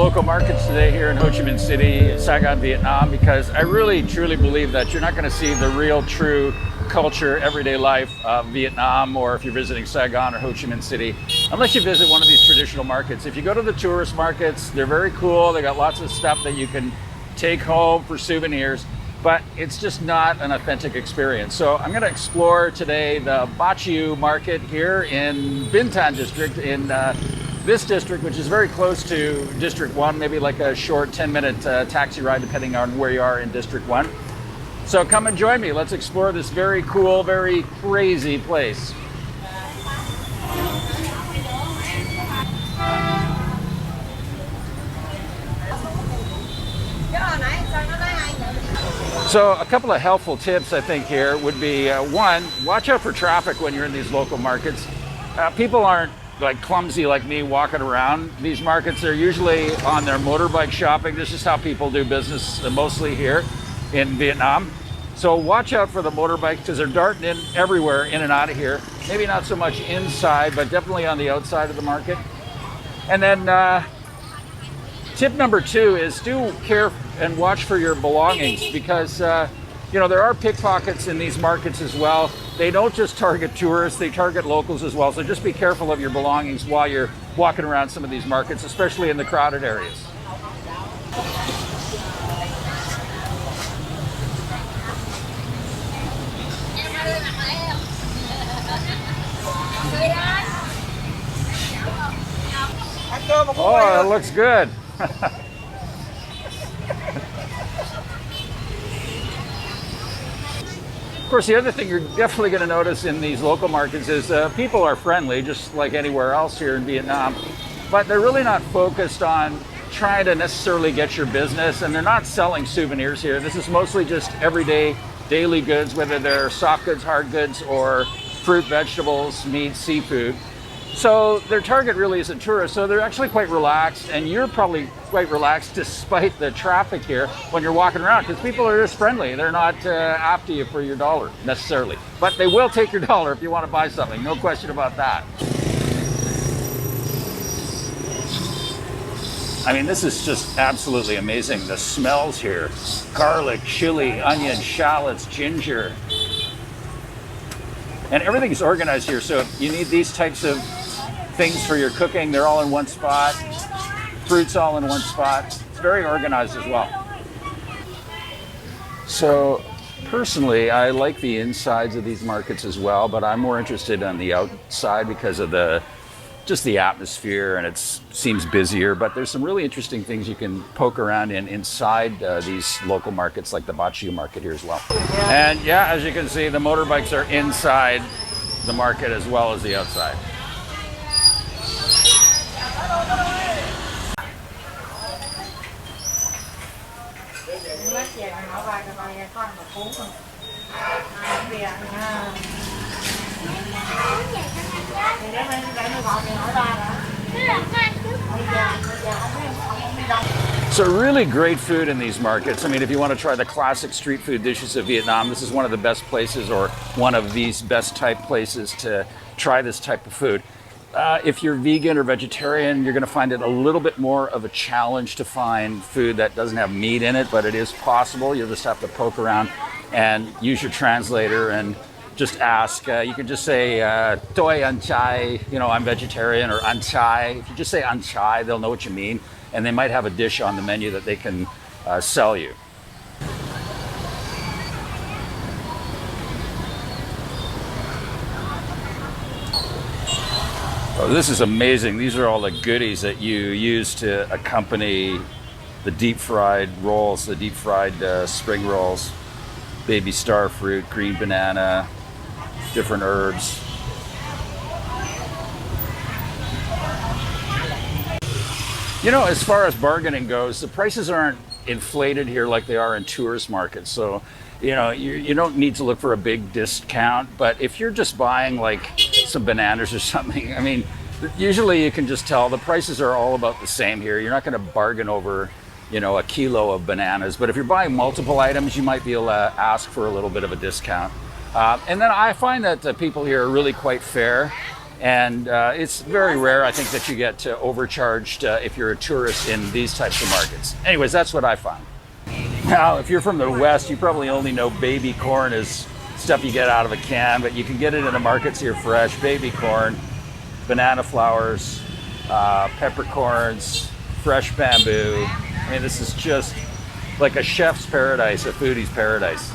local markets today here in Ho Chi Minh City, Saigon, Vietnam, because I really truly believe that you're not going to see the real true culture, everyday life of Vietnam, or if you're visiting Saigon or Ho Chi Minh City, unless you visit one of these traditional markets. If you go to the tourist markets, they're very cool. They got lots of stuff that you can take home for souvenirs, but it's just not an authentic experience. So I'm going to explore today the Chieu Market here in Ben Thanh district in this district, which is very close to District 1, maybe like a short 10-minute taxi ride depending on where you are in District 1. So come and join me. Let's explore this very cool, very crazy place. So a couple of helpful tips I think here would be, one, watch out for traffic when you're in these local markets. People aren't like clumsy like me walking around these markets. They're usually on their motorbike shopping. This is how people do business mostly here in Vietnam. So watch out for the motorbikes because they're darting in everywhere, in and out of here. Maybe not so much inside, but definitely on the outside of the market. And then tip number 2 is do care and watch for your belongings because you know, there are pickpockets in these markets as well. They don't just target tourists, they target locals as well. So just be careful of your belongings while you're walking around some of these markets, especially in the crowded areas. Oh, it looks good. Of course, the other thing you're definitely going to notice in these local markets is people are friendly, just like anywhere else here in Vietnam, but they're really not focused on trying to necessarily get your business, and they're not selling souvenirs here. This is mostly just everyday, daily goods, whether they're soft goods, hard goods, or fruit, vegetables, meat, seafood. So their target really isn't tourists, so they're actually quite relaxed, and you're probably quite relaxed despite the traffic here when you're walking around, because people are just friendly. They're not after you for your dollar necessarily, but they will take your dollar if you want to buy something, no question about that. I mean, this is just absolutely amazing. The smells here: garlic, chili, onion, shallots, ginger. And everything's organized here, so if you need these types of things for your cooking, they're all in one spot. Fruits all in one spot. It's very organized as well. So personally, I like the insides of these markets as well, but I'm more interested on the outside because of just the atmosphere, and it seems busier, but there's some really interesting things you can poke around inside these local markets like the Chieu Market here as well. And yeah, as you can see, the motorbikes are inside the market as well as the outside. So really great food in these markets. I mean, if you want to try the classic street food dishes of Vietnam, this is one of the best places, or one of these best type places to try this type of food. If you're vegan or vegetarian, you're going to find it a little bit more of a challenge to find food that doesn't have meat in it, but it is possible. You'll just have to poke around and use your translator and just ask. You can just say, Tôi ăn chay, you know, I'm vegetarian, or ăn chay. If you just say ăn chay, they'll know what you mean, and they might have a dish on the menu that they can sell you. Oh, this is amazing. These are all the goodies that you use to accompany the deep fried rolls, the deep fried spring rolls, baby star fruit, green banana, different herbs. You know, as far as bargaining goes, the prices aren't inflated here like they are in tourist markets. So, you know, you don't need to look for a big discount, but if you're just buying like some bananas or something, I mean, usually you can just tell the prices are all about the same here. You're not going to bargain over, you know, a kilo of bananas, but if you're buying multiple items, you might be able to ask for a little bit of a discount. And then I find that the people here are really quite fair. And it's very rare, I think, that you get overcharged if you're a tourist in these types of markets. Anyways, that's what I found. Now, if you're from the West, you probably only know baby corn as stuff you get out of a can, but you can get it in the markets here fresh. Baby corn, banana flowers, peppercorns, fresh bamboo. I mean, this is just like a chef's paradise, a foodie's paradise.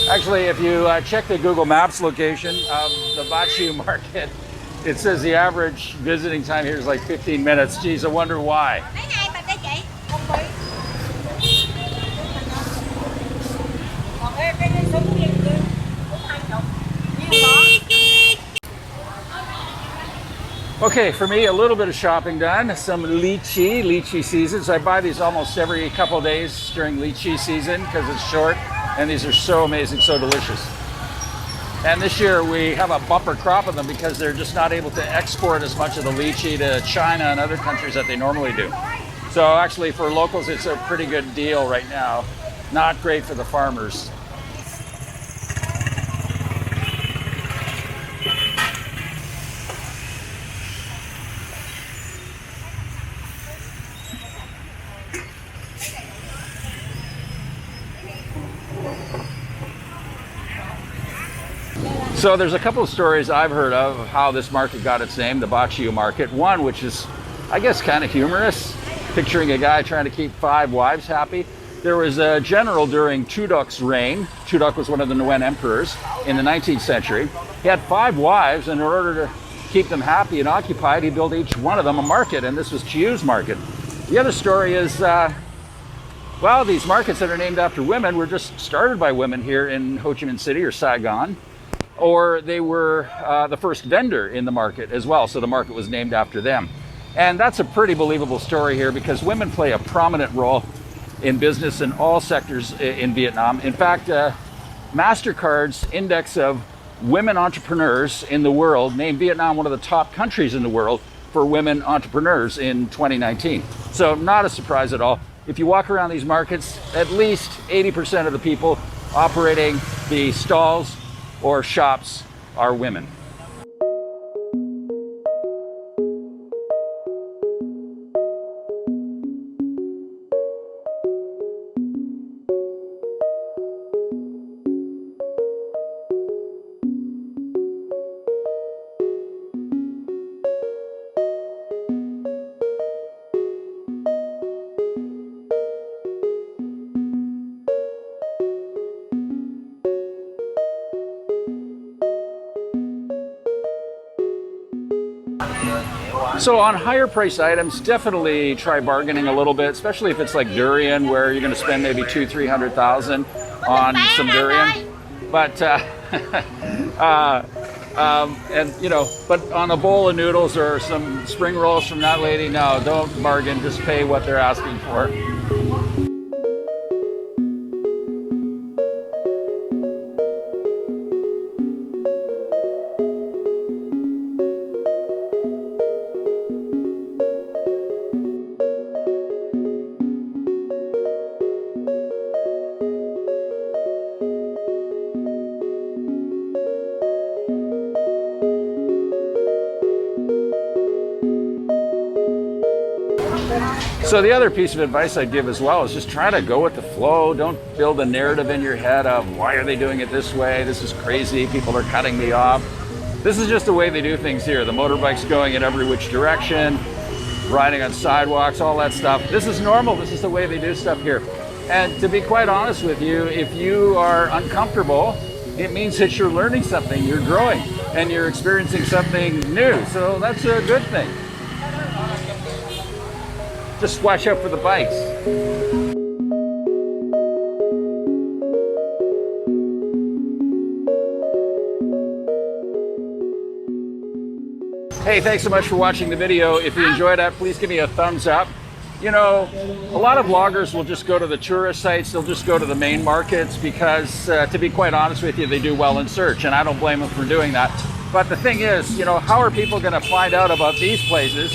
Actually, if you check the Google Maps location of the Chieu Market, it says the average visiting time here is like 15 minutes. Geez, I wonder why. Okay, for me, a little bit of shopping done. Some lychee season. So I buy these almost every couple of days during lychee season because it's short. And these are so amazing, so delicious. And this year we have a bumper crop of them because they're just not able to export as much of the lychee to China and other countries that they normally do. So actually for locals, it's a pretty good deal right now. Not great for the farmers. So there's a couple of stories I've heard of how this market got its name, the Chieu Market. One, which is, I guess, kind of humorous, picturing a guy trying to keep 5 wives happy. There was a general during Tudok's reign. Tudok was one of the Nguyen emperors in the 19th century. He had 5 wives, and in order to keep them happy and occupied, he built each one of them a market, and this was Chieu's Market. The other story is, well, these markets that are named after women were just started by women here in Ho Chi Minh City or Saigon. Or they were the first vendor in the market as well, so the market was named after them. And that's a pretty believable story here because women play a prominent role in business in all sectors in Vietnam. In fact, MasterCard's index of women entrepreneurs in the world named Vietnam one of the top countries in the world for women entrepreneurs in 2019. So not a surprise at all. If you walk around these markets, at least 80% of the people operating the stalls or shops are women. So on higher price items, definitely try bargaining a little bit, especially if it's like durian, where you're going to spend maybe $200,000-300,000 on some durian. But and you know, but on a bowl of noodles or some spring rolls from that lady, no, don't bargain. Just pay what they're asking for. So the other piece of advice I'd give as well is just try to go with the flow. Don't build a narrative in your head of why are they doing it this way? This is crazy. People are cutting me off. This is just the way they do things here. The motorbikes going in every which direction, riding on sidewalks, all that stuff. This is normal. This is the way they do stuff here. And to be quite honest with you, if you are uncomfortable, it means that you're learning something, you're growing, and you're experiencing something new. So that's a good thing. Just watch out for the bikes. Hey, thanks so much for watching the video. If you enjoyed it, please give me a thumbs up. You know, a lot of vloggers will just go to the tourist sites, they'll just go to the main markets because, to be quite honest with you, they do well in search, and I don't blame them for doing that. But the thing is, you know, how are people going to find out about these places,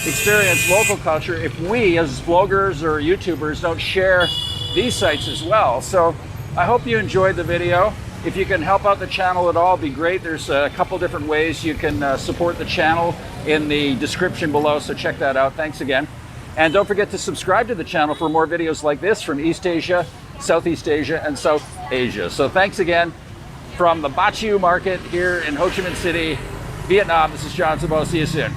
experience local culture, if we as vloggers or YouTubers don't share these sites as well? So I hope you enjoyed the video. If you can help out the channel at all, it'd be great. There's a couple different ways you can support the channel in the description below, so check that out. Thanks again. And don't forget to subscribe to the channel for more videos like this from East Asia, Southeast Asia, and South Asia. So thanks again from the Chieu Market here in Ho Chi Minh City, Vietnam. This is John Sabo. See you soon.